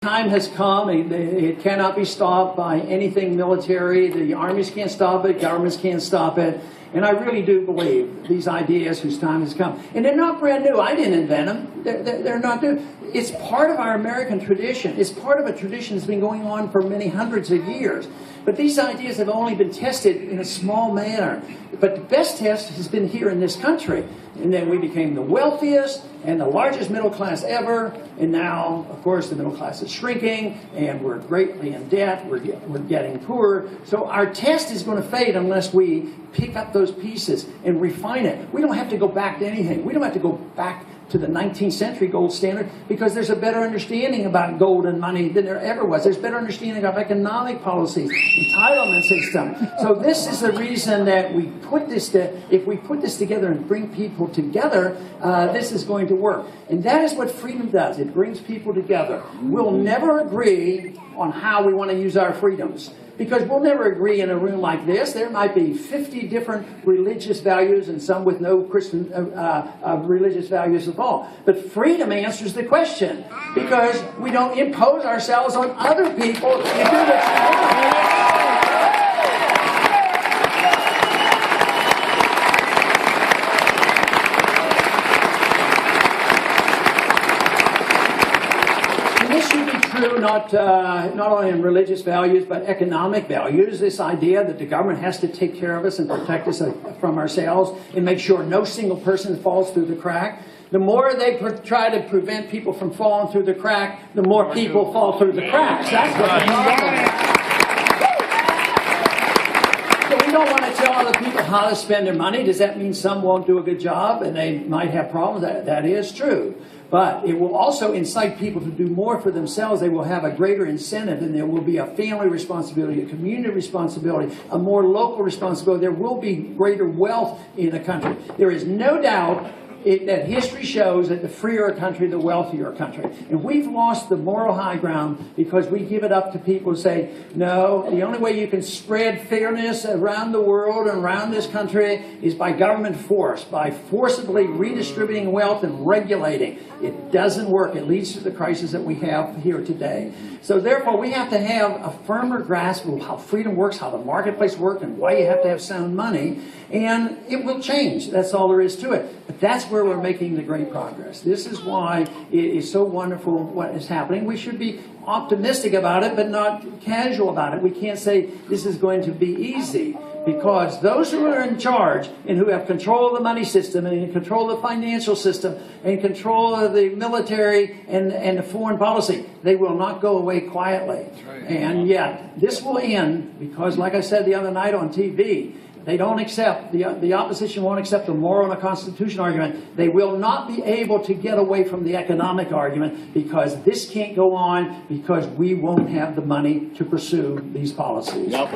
Time has come. It cannot be stopped by anything military. The armies can't stop it. Governments can't stop it. And I really do believe these ideas whose time has come. And they're not brand new. I didn't invent them. They're not new. It's part of our American tradition. It's part of a tradition that's been going on for many hundreds of years. But these ideas have only been tested in a small manner. But the best test has been here in this country. And then we became the wealthiest and the largest middle class ever. And now, of course, the middle class is shrinking and we're greatly in debt. We're getting poorer. So our test is going to fade unless we pick up those pieces and refine it. We don't have to go back to anything. We don't have to go back to the 19th century gold standard because there's a better understanding about gold and money than there ever was. There's better understanding of economic policies, entitlement system. So this is the reason that we put this if we put this together and bring people together, this is going to work. And that is what freedom does. It brings people together. We'll never agree on how we want to use our freedoms, because we'll never agree in a room like this. There might be 50 different religious values and some with no Christian religious values at all. But freedom answers the question, because we don't impose ourselves on other people to do what's not only in religious values, but economic values. This idea that the government has to take care of us and protect us from ourselves and make sure no single person falls through the crack. The more they try to prevent people from falling through the crack, the more people fall through the cracks. That's what So we don't want to tell other people how to spend their money. Does that mean some won't do a good job and they might have problems? That is true. But it will also incite people to do more for themselves. They will have a greater incentive, and there will be a family responsibility, a community responsibility, a more local responsibility. There will be greater wealth in a country. There is no doubt that history shows that the freer a country, the wealthier a country. And we've lost the moral high ground because we give it up to people who say, no, the only way you can spread fairness around the world and around this country is by government force, by forcibly redistributing wealth and regulating. It doesn't work. It leads to the crisis that we have here today. So therefore, we have to have a firmer grasp of how freedom works, how the marketplace works, and why you have to have sound money. And it will change. That's all there is to it. But that's where we're making the great progress. This is why it is so wonderful what is happening. We should be optimistic about it, but not casual about it. We can't say this is going to be easy, because those who are in charge and who have control of the money system and control of the financial system and control of the military and the foreign policy, they will not go away quietly. Right. And yet, this will end because, like I said the other night on TV, they don't accept, the opposition won't accept the moral and the constitutional argument. They will not be able to get away from the economic argument, because this can't go on, because we won't have the money to pursue these policies. Yep.